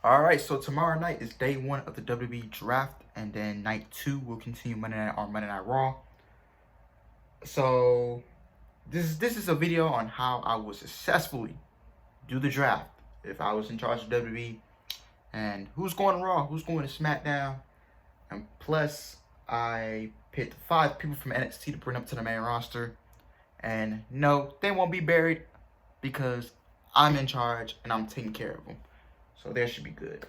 All right, so tomorrow night is day one of the WWE draft, and then night two will continue Monday night on Monday Night Raw. So this is a video on how I would successfully do the draft if I was in charge of WWE, and who's going to Raw, who's going to SmackDown, and plus I picked 5 people from NXT to bring up to the main roster, and no, they won't be buried because I'm in charge and I'm taking care of them. So that should be good.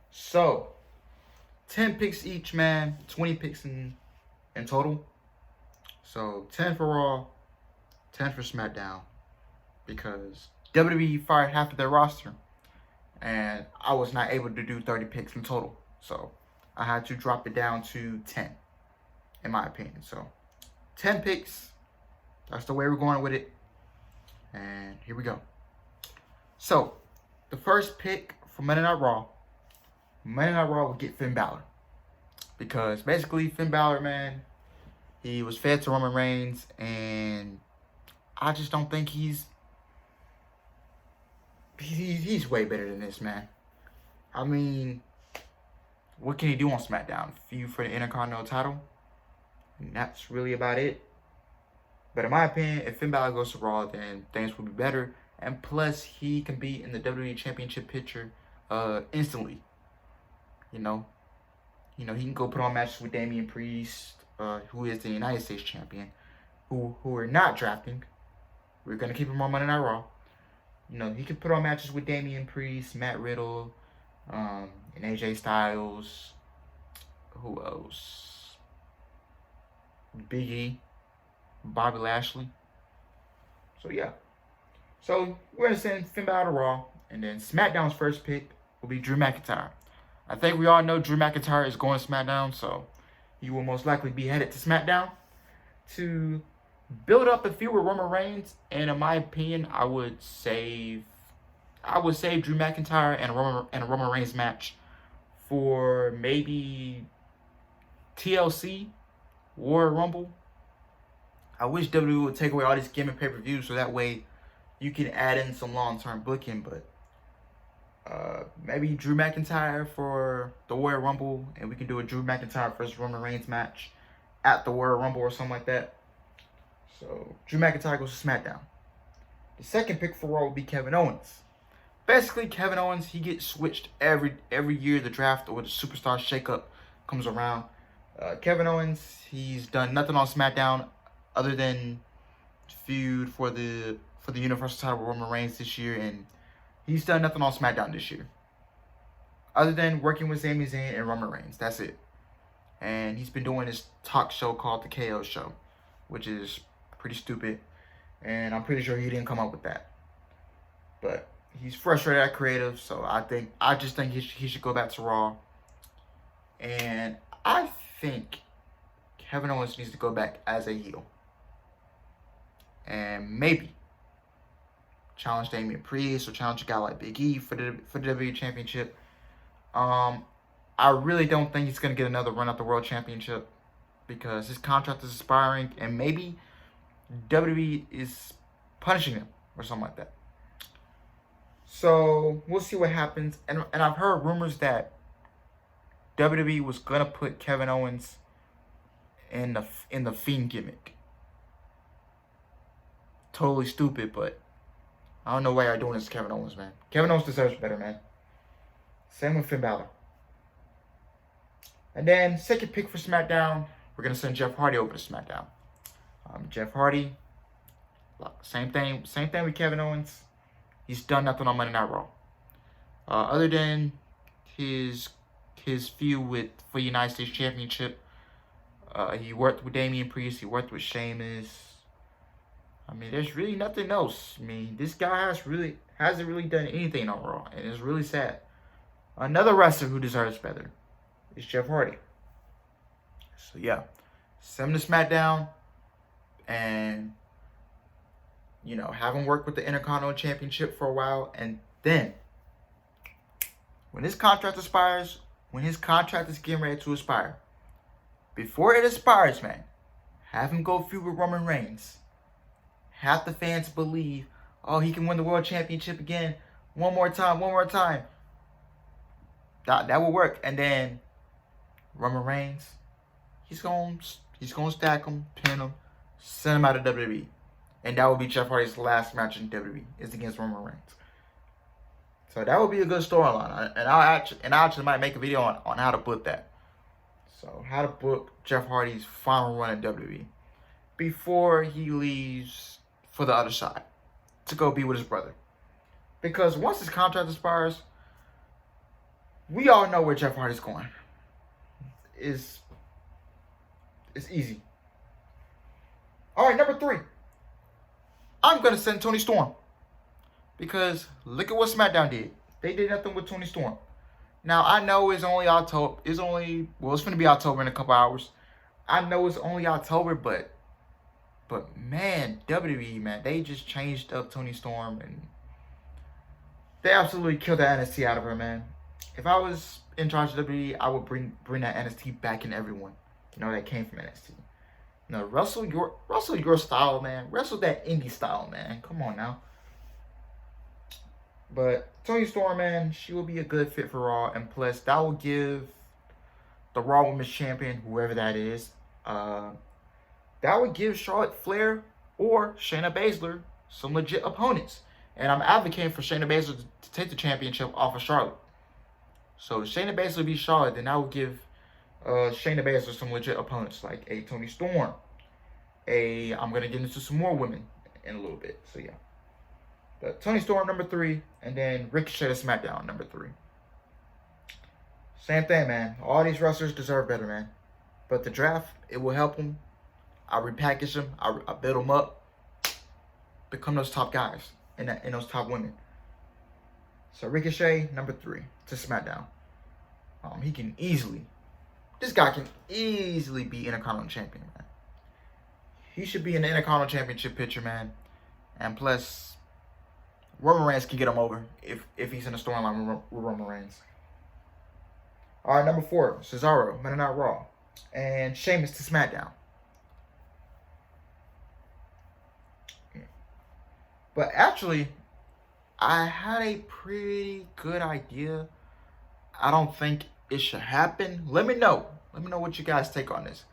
So 10 picks each, man. 20 picks in total. So 10 for Raw, 10 for SmackDown, because WWE fired half of their roster, and I was not able to do 30 picks in total. So I had to drop it down to 10, in my opinion. So 10 picks. That's the way we're going with it. And here we go. So the first pick for Monday Night Raw will get Finn Balor. Because basically Finn Balor, man, he was fed to Roman Reigns, and I just don't think he's way better than this, man. I mean, what can he do on SmackDown? Feud for the Intercontinental title? And that's really about it. But in my opinion, if Finn Balor goes to Raw, then things will be better. And plus, he can be in the WWE Championship picture instantly. You know, he can go put on matches with Damian Priest, who is the United States champion, who are not drafting. We're gonna keep him on Monday Night Raw. You know, he can put on matches with Damian Priest, Matt Riddle, and AJ Styles. Who else? Big E, Bobby Lashley. So yeah. So we're gonna send Finn Balor to Raw, and then SmackDown's first pick will be Drew McIntyre. I think we all know Drew McIntyre is going to SmackDown, so he will most likely be headed to SmackDown to build up the feud with Roman Reigns. And in my opinion, I would save Drew McIntyre and a Roman Reigns match for maybe TLC, Royal Rumble. I wish WWE would take away all these gimmick pay-per-views so that way you can add in some long-term booking, but maybe Drew McIntyre for the Royal Rumble, and we can do a Drew McIntyre versus Roman Reigns match at the Royal Rumble or something like that. So Drew McIntyre goes to SmackDown. The second pick for Raw will be Kevin Owens. Basically, Kevin Owens, he gets switched every year the draft or the superstar shakeup comes around. Kevin Owens, he's done nothing on SmackDown other than feud for the Universal title with Roman Reigns this year, and he's done nothing on SmackDown this year other than working with Sami Zayn and Roman Reigns. That's it. And he's been doing this talk show called the KO Show, which is pretty stupid, and I'm pretty sure he didn't come up with that. But he's frustrated at creative, so I just think he should go back to Raw. And I think Kevin Owens needs to go back as a heel, and maybe challenge Damian Priest or challenge a guy like Big E for the WWE Championship. I really don't think he's going to get another run at the World Championship because his contract is expiring, and maybe WWE is punishing him or something like that. So we'll see what happens. And I've heard rumors that WWE was going to put Kevin Owens in the Fiend gimmick. Totally stupid, but I don't know why you're doing this to Kevin Owens, man. Kevin Owens deserves better, man. Same with Finn Balor. And then, second pick for SmackDown, we're going to send Jeff Hardy over to SmackDown. Jeff Hardy, same thing with Kevin Owens. He's done nothing on Monday Night Raw. Other than his feud for the United States Championship, he worked with Damian Priest, he worked with Sheamus. I mean, there's really nothing else. I mean, this guy hasn't really done anything on Raw, and it's really sad. Another wrestler who deserves better is Jeff Hardy. So yeah, send him to SmackDown, and have him work with the Intercontinental Championship for a while, and then when his contract expires, when his contract is getting ready to expire, before it expires, man, have him go feud with Roman Reigns. Half the fans believe, oh, he can win the World Championship again. One more time. That will work. And then Roman Reigns, he's gonna stack him, pin him, send him out of WWE. And that will be Jeff Hardy's last match in WWE is against Roman Reigns. So that would be a good storyline. And I actually might make a video on how to book that. So how to book Jeff Hardy's final run in WWE before he leaves for the other side to go be with his brother. Because once his contract expires, we all know where Jeff Hardy's going. It's easy. All right, number 3. I'm going to send Toni Storm. Because look at what SmackDown did. They did nothing with Toni Storm. Now, I know it's only October. It's going to be October in a couple hours. I know it's only October, but man, WWE, man, they just changed up Toni Storm. And they absolutely killed the NXT out of her, man. If I was in charge of WWE, I would bring that NXT back in everyone. That came from NXT. Wrestle your style, man. Wrestle that indie style, man. Come on now. But Toni Storm, man, she will be a good fit for Raw. And plus, that will give the Raw Women's Champion, whoever that is, that would give Charlotte Flair or Shayna Baszler some legit opponents. And I'm advocating for Shayna Baszler to take the championship off of Charlotte. So if Shayna Baszler beats Charlotte, then I will give Shayna Baszler some legit opponents like a Toni Storm. I'm going to get into some more women in a little bit. So yeah. But Toni Storm, number 3. And then Ricochet to SmackDown, number 3. Same thing, man. All these wrestlers deserve better, man. But the draft, it will help them. I repackage them. I build them up. Become those top guys and those top women. So Ricochet, number 3 to SmackDown. This guy can easily be Intercontinental Champion, man. He should be in the Intercontinental Championship picture, man. And plus, Roman Reigns can get him over if he's in a storyline with Roman Reigns. All right, number 4, Cesaro, Monday Night Raw. And Sheamus to SmackDown. But actually, I had a pretty good idea. I don't think it should happen. Let me know. Let me know what you guys take on this.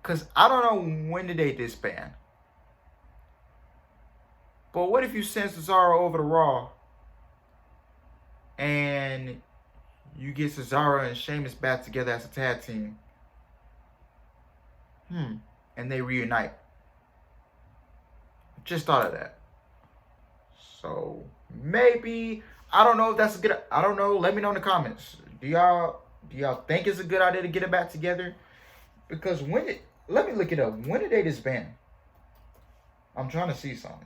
Because I don't know when did they disband. But what if you send Cesaro over to Raw and you get Cesaro and Sheamus back together as a tag team? And they reunite. Just thought of that. So maybe, I don't know if that's a good, I don't know. Let me know in the comments. Do y'all think it's a good idea to get it back together? Because let me look it up. When did they disband? I'm trying to see something.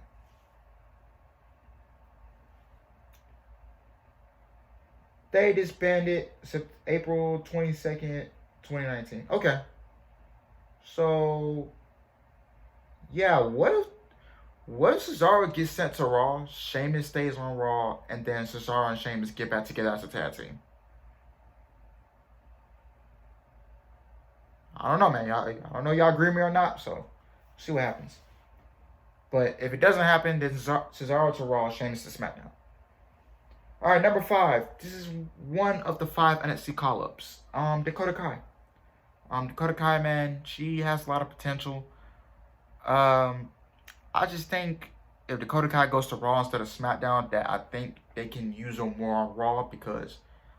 They disbanded April 22nd, 2019. Okay. So, yeah, what if Cesaro gets sent to Raw, Sheamus stays on Raw, and then Cesaro and Sheamus get back together as a tag team? I don't know, man. I don't know y'all agree with me or not, so see what happens. But if it doesn't happen, then Cesaro to Raw, Sheamus to SmackDown. All right, number 5. This is one of the 5 NXT call-ups. Dakota Kai. Dakota Kai, man, she has a lot of potential. I just think if Dakota Kai goes to Raw instead of SmackDown, that I think they can use her more on Raw because,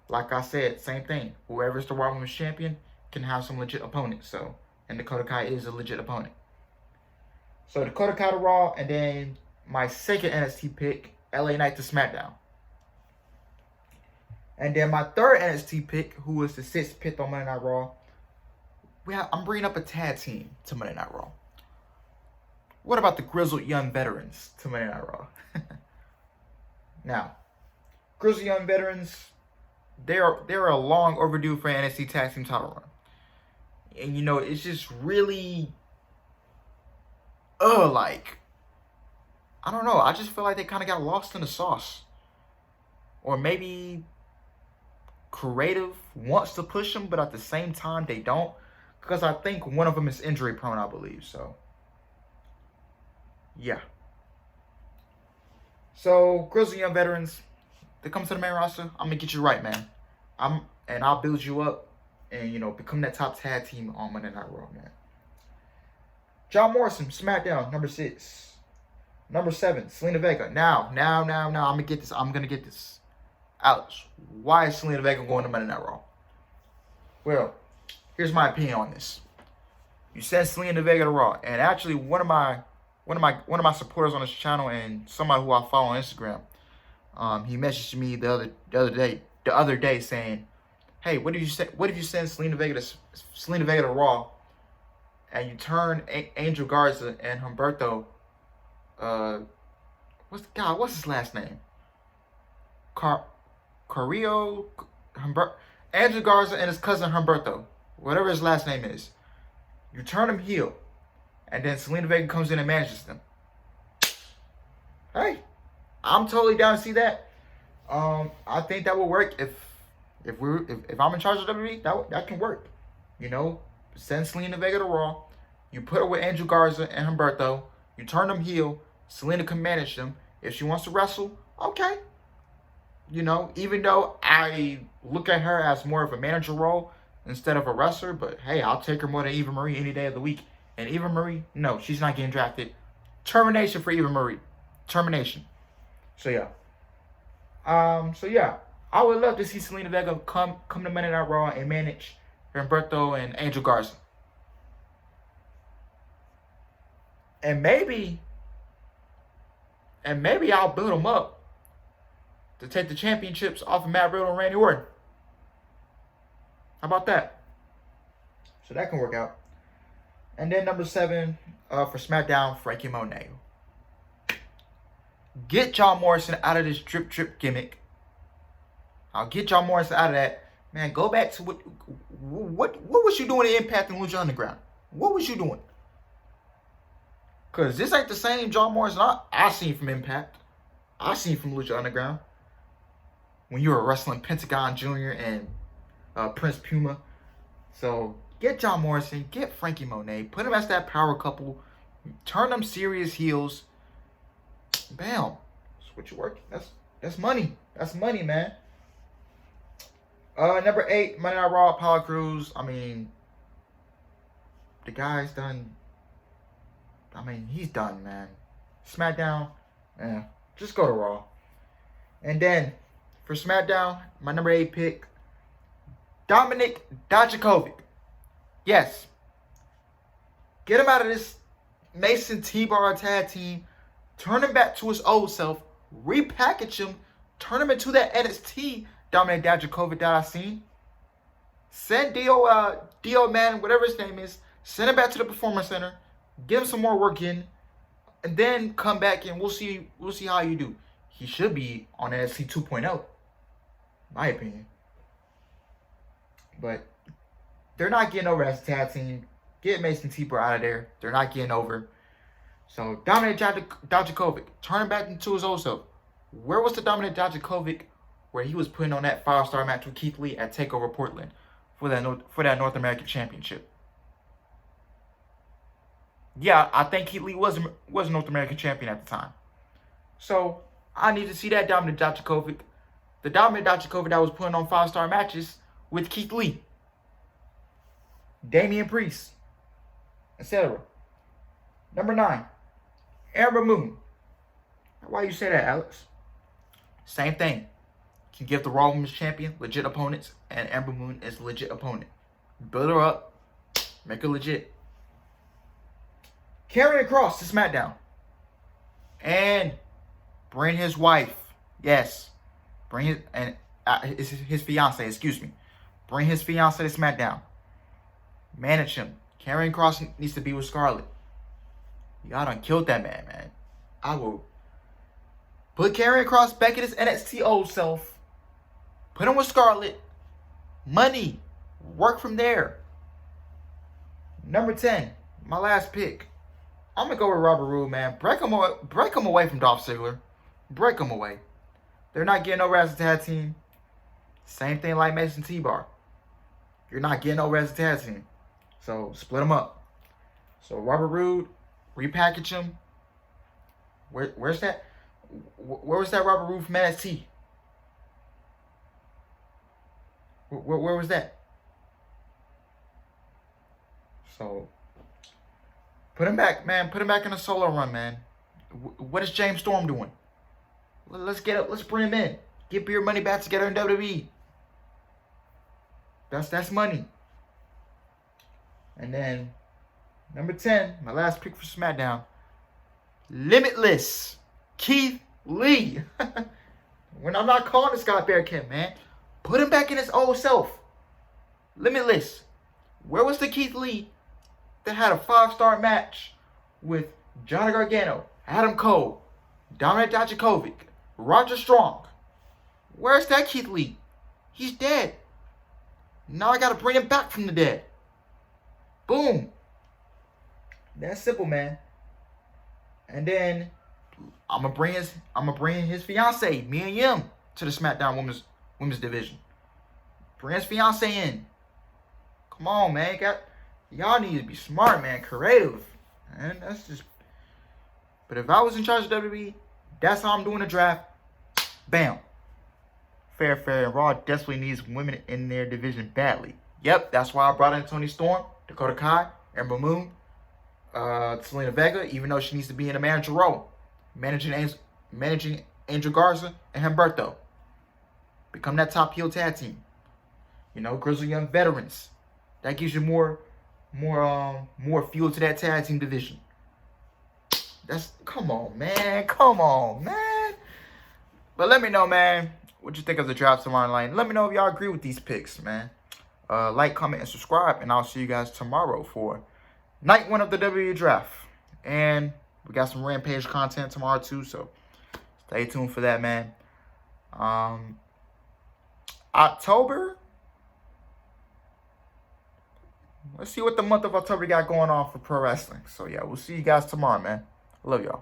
like I said, same thing. Whoever's the Raw Women's Champion can have some legit opponents. So, and Dakota Kai is a legit opponent. So Dakota Kai to Raw, and then my second NXT pick, LA Knight to SmackDown. And then my third NXT pick, who was the 6th pick on Monday Night Raw, I'm bringing up a tag team to Monday Night Raw. What about the Grizzled Young Veterans to Monday Night Raw? Now, Grizzled Young Veterans, they're a long overdue for an NXT tag team title run. And you know, it's just really like, I don't know, I just feel like they kind of got lost in the sauce. Or maybe creative wants to push them, but at the same time they don't, because I think one of them is injury prone, I believe. So yeah. So Grizzly Young Veterans, they come to the main roster. I'm gonna get you right, man. I'm and I'll build you up and, become that top tag team on Monday Night Raw, man. John Morrison, SmackDown, number 6. Number 7, Selena Vega. Now, I'm going to get this. Alex, why is Selena Vega going to Monday Night Raw? Well, here's my opinion on this. You sent Selena Vega to Raw, and actually one of my supporters on this channel and somebody who I follow on Instagram, he messaged me the other day saying, "Hey, what if you send Selena Vega to Raw, and you turn Angel Garza and Humberto, what's his last name? Carrillo, Angel Garza and his cousin Humberto, whatever his last name is. You turn them heel, and then Selena Vega comes in and manages them. Hey, I'm totally down to see that. I think that will work if I'm in charge of WWE. That can work. Send Selena Vega to Raw. You put her with Angel Garza and Humberto. You turn them heel. Selena can manage them. If she wants to wrestle, okay. Even though I look at her as more of a manager role instead of a wrestler, but hey, I'll take her more than Eva Marie any day of the week. And Eva Marie, no, she's not getting drafted. Termination for Eva Marie. Termination. So yeah. I would love to see Selena Vega come to Monday Night Raw and manage Humberto and Angel Garza. And maybe I'll build them up to take the championships off of Matt Riddle and Randy Orton. How about that? So that can work out. And then number 7 for SmackDown, Frankie Monet. Get John Morrison out of this drip gimmick. I'll get John Morrison out of that. Man, go back to what was you doing in Impact and Lucha Underground? What was you doing? Because this ain't the same John Morrison I seen from Impact. I seen from Lucha Underground. When you were wrestling Pentagon Jr. and Prince Puma. So get John Morrison, get Frankie Monet, put him as that power couple, turn them serious heels. Bam. Switch your work. That's money. That's money, man. Number 8, Monday Night Raw, Apollo Crews. I mean, the guy's done. I mean, he's done, man. SmackDown, just go to Raw. And then for SmackDown, my number 8 pick, Dominic Dijakovic. Yes. Get him out of this Mason T-Bar tag team. Turn him back to his old self. Repackage him. Turn him into that NXT Dominic Dijakovic that I seen. Send Dio Man, whatever his name is. Send him back to the Performance Center. Give him some more work in. And then come back and we'll see how you do. He should be on NXT 2.0. My opinion. But they're not getting over as a tag team. Get Mason T-Bar out of there. They're not getting over. So Dominic Dijakovic, turn him back into his old self. Where was the Dominic Dijakovic where he was putting on that 5-star match with Keith Lee at TakeOver Portland for that North American Championship? Yeah, I think Keith Lee was North American champion at the time. So I need to see that Dominic Dijakovic. The Dominic Dijakovic that was putting on 5-star matches with Keith Lee, Damian Priest, etc. Number 9, Amber Moon. Why you say that, Alex? Same thing. Can give the Raw Women's Champion legit opponents, and Amber Moon is a legit opponent. Build her up, make her legit. Karrion Kross to SmackDown. And bring his wife. Yes. Bring his fiance, excuse me. Bring his fiance to SmackDown. Manage him. Karrion Kross needs to be with Scarlett. Y'all done killed that man. I will put Karrion Kross back in his NXT old self. Put him with Scarlett. Money. Work from there. Number 10. My last pick. I'm going to go with Robert Roode, man. Break him away from Dolph Ziggler. Break him away. They're not getting over as a tag team. Same thing like Mason T-Bar. You're not getting over as a tag team. So, split them up. So, Robert Roode, repackage him. Where's that? Where was that Robert Roode from NXT? Where was that? So put him back, man. Put him back in a solo run, man. What is James Storm doing? Let's get up. Let's bring him in. Get your money back together in WWE. That's money. And then number 10, my last pick for SmackDown. Limitless Keith Lee. When I'm not calling this guy Bearcat, man. Put him back in his old self. Limitless. Where was the Keith Lee that had a 5-star match with Johnny Gargano, Adam Cole, Dominic Dijakovic, Roger Strong? Where's that Keith Lee? He's dead. Now I gotta bring him back from the dead. Boom. That's simple, man. And then I'm gonna bring his fiance, Mia Yim, to the SmackDown women's division. Bring his fiance in. Come on, man. Y'all need to be smart, man. Creative. Man, that's just. But if I was in charge of WWE, that's how I'm doing the draft. Bam. Fair. Raw desperately needs women in their division badly. Yep, that's why I brought in Toni Storm, Dakota Kai, Ember Moon, Selena Vega, even though she needs to be in a manager role. Managing Angel Garza and Humberto. Become that top heel tag team. Grizzly young veterans. That gives you more fuel to that tag team division. Come on, man. But let me know, man, what you think of the draft tomorrow night. Let me know if y'all agree with these picks, man. Like, comment, and subscribe, and I'll see you guys tomorrow for night 1 of the WWE draft. And we got some Rampage content tomorrow too, so stay tuned for that, man. October. Let's see what the month of October got going on for pro wrestling. So yeah, we'll see you guys tomorrow, man. Love y'all.